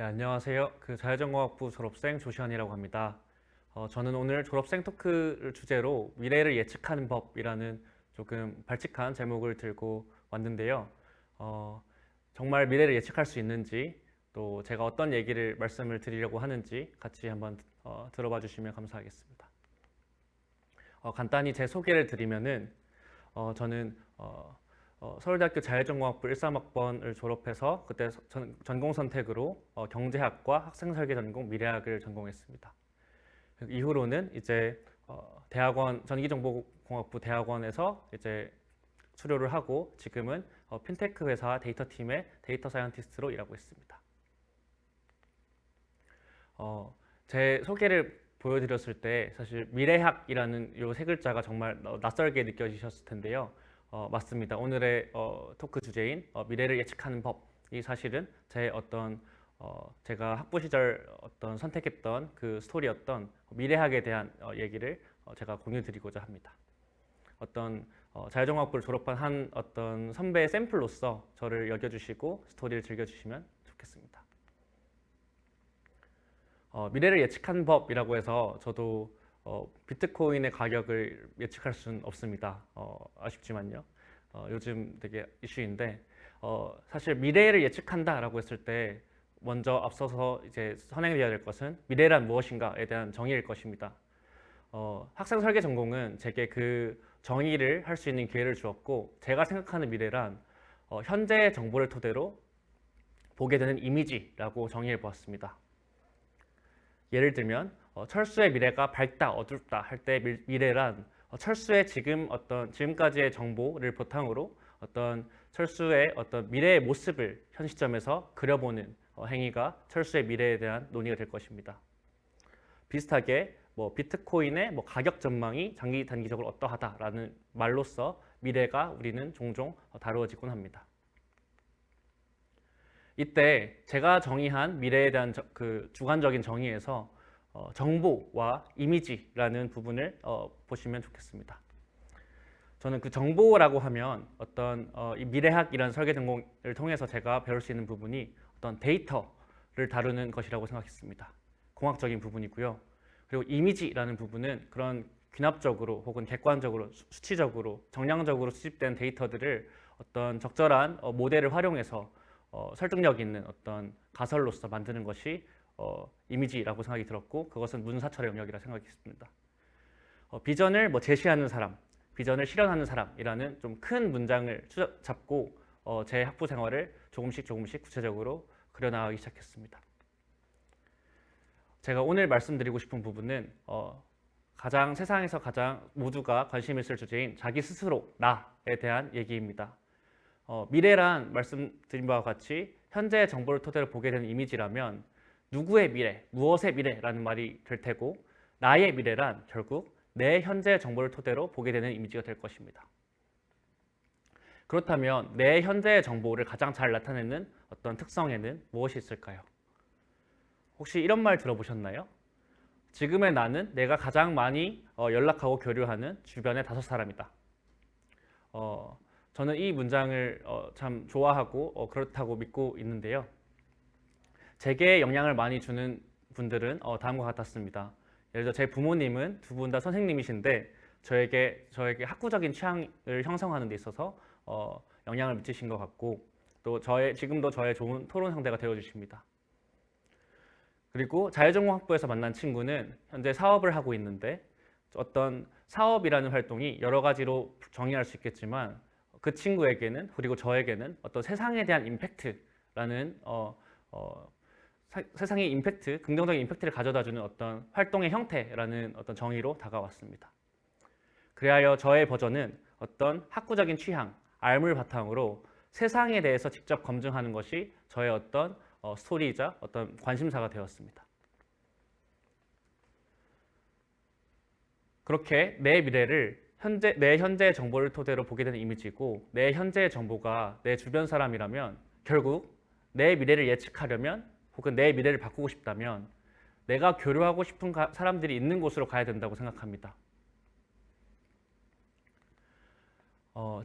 안녕하세요. 자율전공학부 졸업생 조시현이라고 합니다. 저는 오늘 졸업생 토크를 주제로 미래를 예측하는 법이라는 조금 발칙한 제목을 들고 왔는데요. 어, 정말 미래를 예측할 수 있는지, 또 제가 어떤 얘기를 말씀을 드리려고 하는지 같이 한번 들어봐 주시면 감사하겠습니다. 간단히 제 소개를 드리면은 저는 서울대학교 자율전공학부 13학번을 졸업해서 그때 전공 선택으로 경제학과 학생설계 전공 미래학을 전공했습니다. 이후로는 이제 대학원 전기정보공학부 대학원에서 이제 수료를 하고 지금은 핀테크 회사 데이터 팀의 데이터 사이언티스트로 일하고 있습니다. 제 소개를 보여드렸을 때 사실 미래학이라는 이 세 글자가 정말 낯설게 느껴지셨을 텐데요. 맞습니다. 오늘의 토크 주제인 미래를 예측하는 법이 사실은 제 제가 학부 시절 선택했던 그 스토리였던 미래학에 대한 얘기를 제가 공유드리고자 합니다. 자율전공학부를 졸업한 한 선배의 샘플로서 저를 여겨주시고 스토리를 즐겨주시면 좋겠습니다. 미래를 예측하는 법이라고 해서 저도 비트코인의 가격을 예측할 수는 없습니다. 아쉽지만요. 요즘 되게 이슈인데 사실 미래를 예측한다라고 했을 때 먼저 앞서서 이제 선행되어야 될 것은 미래란 무엇인가에 대한 정의일 것입니다. 학생 설계 전공은 제게 그 정의를 할 수 있는 기회를 주었고 제가 생각하는 미래란 현재의 정보를 토대로 보게 되는 이미지라고 정의해 보았습니다. 예를 들면 철수의 미래가 밝다, 어둡다 할 때 미래란 철수의 지금까지의 정보를 바탕으로 철수의 미래의 모습을 현 시점에서 그려보는 행위가 철수의 미래에 대한 논의가 될 것입니다. 비슷하게 비트코인의 가격 전망이 단기적으로 어떠하다라는 말로써 미래가 우리는 종종 다루어지곤 합니다. 이때 제가 정의한 미래에 대한 주관적인 정의에서 정보와 이미지라는 부분을 보시면 좋겠습니다. 저는 그 정보라고 하면 이 미래학이라는 설계 전공을 통해서 제가 배울 수 있는 부분이 데이터를 다루는 것이라고 생각했습니다. 공학적인 부분이고요. 그리고 이미지라는 부분은 그런 귀납적으로 혹은 객관적으로 수치적으로 정량적으로 수집된 데이터들을 적절한 모델을 활용해서 설득력 있는 가설로서 만드는 것이 이미지라고 생각이 들었고 그것은 문사철의 영역이라 생각했습니다. 비전을 제시하는 사람, 비전을 실현하는 사람이라는 좀 큰 문장을 잡고 제 학부 생활을 조금씩 구체적으로 그려나가기 시작했습니다. 제가 오늘 말씀드리고 싶은 부분은 세상에서 가장 모두가 관심 있을 주제인 자기 스스로, 나에 대한 얘기입니다. 미래란 말씀드린 바와 같이 현재의 정보를 토대로 보게 되는 이미지라면 누구의 미래, 무엇의 미래라는 말이 될 테고 나의 미래란 결국 내 현재의 정보를 토대로 보게 되는 이미지가 될 것입니다. 그렇다면 내 현재의 정보를 가장 잘 나타내는 특성에는 무엇이 있을까요? 혹시 이런 말 들어보셨나요? 지금의 나는 내가 가장 많이 연락하고 교류하는 주변의 5사람이다. 저는 이 문장을 참 좋아하고 그렇다고 믿고 있는데요. 제게 영향을 많이 주는 분들은 다음과 같았습니다. 예를 들어 제 부모님은 두 분 다 선생님이신데 저에게 학구적인 취향을 형성하는 데 있어서 영향을 미치신 것 같고 또 지금도 저의 좋은 토론 상대가 되어주십니다. 그리고 자율전공학부에서 만난 친구는 현재 사업을 하고 있는데 사업이라는 활동이 여러 가지로 정의할 수 있겠지만 그 친구에게는 그리고 저에게는 세상에 대한 임팩트라는 세상의 임팩트, 긍정적인 임팩트를 가져다주는 활동의 형태라는 정의로 다가왔습니다. 그리하여 저의 버전은 학구적인 취향, 알물 바탕으로 세상에 대해서 직접 검증하는 것이 저의 스토리이자 관심사가 되었습니다. 그렇게 내 미래를 내 현재의 정보를 토대로 보게 되는 이미지고 내 현재의 정보가 내 주변 사람이라면 결국 내 미래를 예측하려면 혹은 내 미래를 바꾸고 싶다면 내가 교류하고 싶은 사람들이 있는 곳으로 가야 된다고 생각합니다.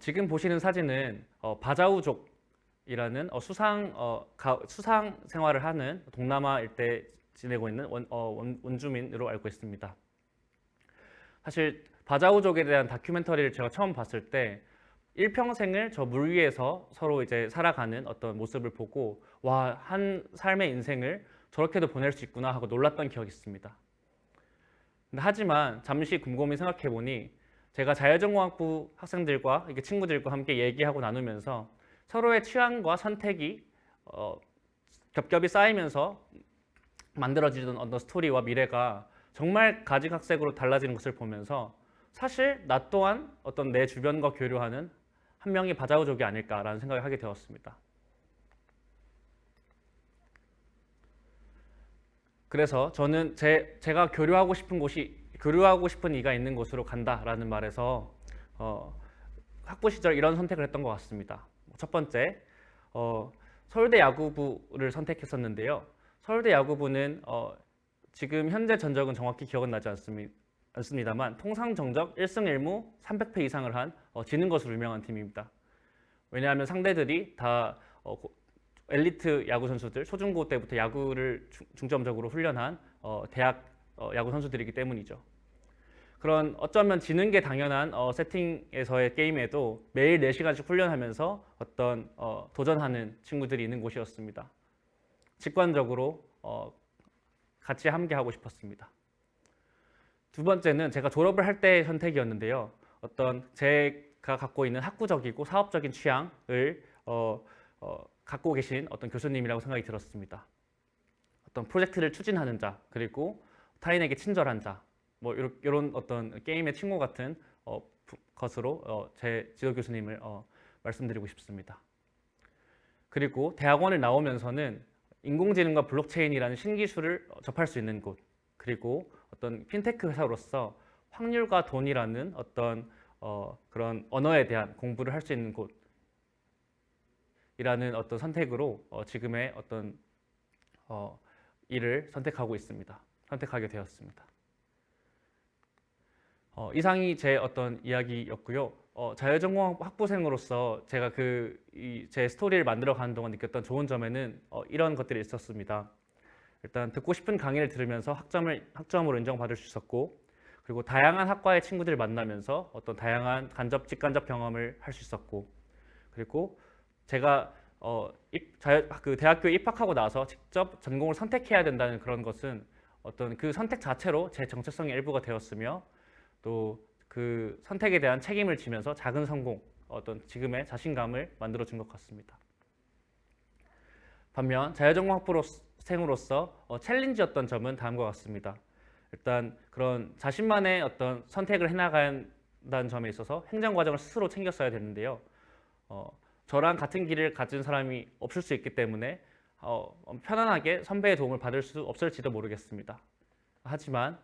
지금 보시는 사진은 바자우족 수상 생활을 하는 동남아 일대 지내고 있는 원주민으로 알고 있습니다. 사실 바자우족에 대한 다큐멘터리를 제가 처음 봤을 때 일평생을 저 물 위에서 서로 이제 살아가는 어떤 모습을 보고 와, 한 삶의 인생을 저렇게도 보낼 수 있구나 하고 놀랐던 기억이 있습니다. 근데 하지만 잠시 곰곰이 생각해 보니 제가 자연전공학부 학생들과 이렇게 친구들과 함께 얘기하고 나누면서 서로의 취향과 선택이 겹겹이 쌓이면서 만들어지던 어떤 스토리와 미래가 정말 가지각색으로 달라지는 것을 보면서 사실 나 또한 어떤 내 주변과 교류하는 한 명의 바자우족이 아닐까라는 생각을 하게 되었습니다. 그래서 저는 제가 교류하고 싶은 이가 있는 곳으로 간다라는 말에서 학부 시절 이런 선택을 했던 것 같습니다. 첫 번째, 서울대 야구부를 선택했었는데요. 서울대 야구부는 지금 현재 전적은 정확히 기억은 나지 않습니다만 통상 정적 1승 1무 300패 이상을 한 지는 것으로 유명한 팀입니다. 왜냐하면 상대들이 다 엘리트 야구 선수들, 초중고 때부터 야구를 중점적으로 훈련한 대학 야구 선수들이기 때문이죠. 그런 어쩌면 지는 게 당연한 세팅에서의 게임에도 매일 4시간씩 훈련하면서 어떤 도전하는 친구들이 있는 곳이었습니다. 직관적으로 같이 함께 하고 싶었습니다. 두 번째는 제가 졸업을 할 때의 선택이었는데요. 어떤 제가 갖고 있는 학구적이고 사업적인 취향을 갖고 계신 어떤 교수님이라고 생각이 들었습니다. 어떤 프로젝트를 추진하는 자, 그리고 타인에게 친절한 자, 뭐 이런 어떤 게임의 친구 같은 것으로 제 지도 교수님을 말씀드리고 싶습니다. 그리고 대학원을 나오면서는 인공지능과 블록체인이라는 신기술을 접할 수 있는 곳, 그리고 어떤 핀테크 회사로서 확률과 돈이라는 어떤 그런 언어에 대한 공부를 할 수 있는 곳이라는 어떤 선택으로 지금의 어떤 일을 선택하게 되었습니다. 이상이 제 어떤 이야기였고요. 자율전공 학부생으로서 제가 제 스토리를 만들어가는 동안 느꼈던 좋은 점에는 이런 것들이 있었습니다. 일단 듣고 싶은 강의를 들으면서 학점으로 인정받을 수 있었고, 그리고 다양한 학과의 친구들을 만나면서 어떤 다양한 직간접 경험을 할 수 있었고, 그리고 제가 그 대학교에 입학하고 나서 직접 전공을 선택해야 된다는 그런 것은 어떤 그 선택 자체로 제 정체성의 일부가 되었으며, 또 그 선택에 대한 책임을 지면서 작은 성공, 어떤 지금의 자신감을 만들어준 것 같습니다. 반면 자율전공 학부생으로서 챌린지였던 점은 다음과 같습니다. 일단 그런 자신만의 어떤 선택을 해나간다는 점에 있어서 행정 과정을 스스로 챙겼어야 되는데요. 저랑 같은 길을 가진 사람이 없을 수 있기 때문에 편안하게 선배의 도움을 받을 수 없을지도 모르겠습니다. 하지만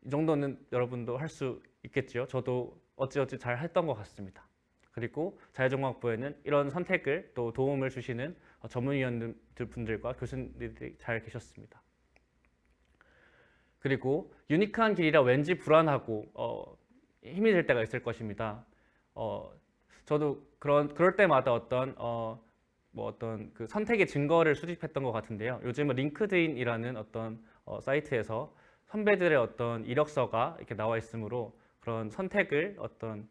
이 정도는 여러분도 할 수 있겠지요. 저도 어찌어찌 잘 했던 것 같습니다. 그리고 자율전공학부에는 이런 선택을 또 도움을 주시는 전문위원들 분들과 교수님들이 잘 계셨습니다. 그리고 유니크한 길이라 왠지 불안하고 힘이 들 때가 있을 것입니다. 저도 그럴 때마다 어떤 그 선택의 증거를 수집했던 것 같은데요. 요즘은 링크드인이라는 어떤 사이트에서 선배들의 어떤 이력서가 이렇게 나와 있으므로 그런 선택을 어떤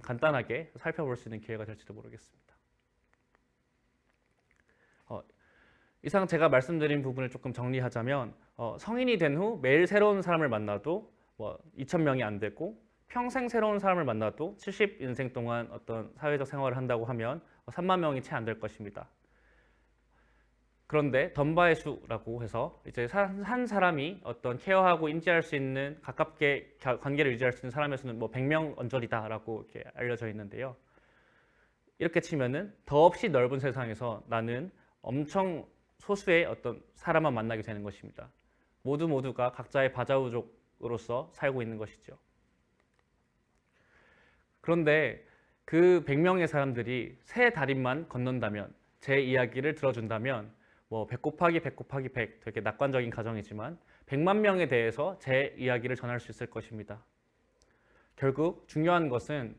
간단하게 살펴볼 수 있는 기회가 될지도 모르겠습니다. 이상 제가 말씀드린 부분을 조금 정리하자면 성인이 된 후 매일 새로운 사람을 만나도 2,000명이 안 되고 평생 새로운 사람을 만나도 70인생 동안 어떤 사회적 생활을 한다고 하면 3만 명이 채 안 될 것입니다. 그런데 덤바의 수라고 해서 이제 한 사람이 어떤 케어하고 인지할 수 있는 가깝게 관계를 유지할 수 있는 사람의 수는 100명 언저리다라고 이렇게 알려져 있는데요. 이렇게 치면은 더없이 넓은 세상에서 나는 엄청 소수의 어떤 사람만 만나게 되는 것입니다. 모두가 각자의 바자우족으로서 살고 있는 것이죠. 그런데 그 100명의 사람들이 세 다림만 건넌다면, 제 이야기를 들어준다면 100 곱하기 100 곱하기 100 되게 낙관적인 가정이지만 100만 명에 대해서 제 이야기를 전할 수 있을 것입니다. 결국 중요한 것은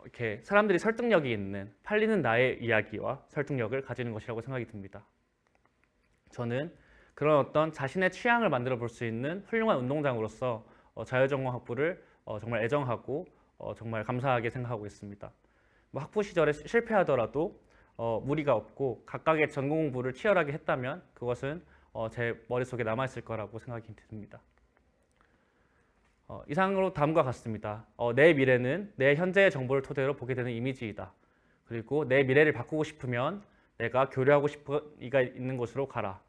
이렇게 사람들이 설득력이 있는 팔리는 나의 이야기와 설득력을 가지는 것이라고 생각이 듭니다. 저는 그런 어떤 자신의 취향을 만들어 볼 수 있는 훌륭한 운동장으로서 자유전공학부를 정말 애정하고 정말 감사하게 생각하고 있습니다. 뭐 학부 시절에 실패하더라도 무리가 없고 각각의 전공 공부를 치열하게 했다면 그것은 제 머릿속에 남아있을 거라고 생각이 듭니다. 이상으로 다음과 같습니다. 내 미래는 내 현재의 정보를 토대로 보게 되는 이미지이다. 그리고 내 미래를 바꾸고 싶으면 내가 교류하고 싶은 이가 있는 곳으로 가라.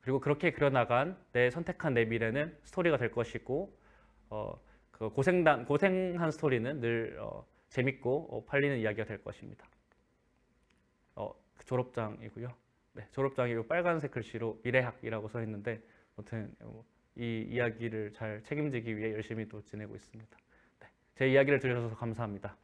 그리고 그렇게 그려나간 선택한 내 미래는 스토리가 될 것이고 그 고생한 스토리는 늘 재밌고 팔리는 이야기가 될 것입니다. 졸업장이고요. 네, 졸업장이 빨간색 글씨로 미래학이라고 써 있는데 아무튼 이 이야기를 잘 책임지기 위해 열심히 또 지내고 있습니다. 네, 제 이야기를 들으셔서 감사합니다.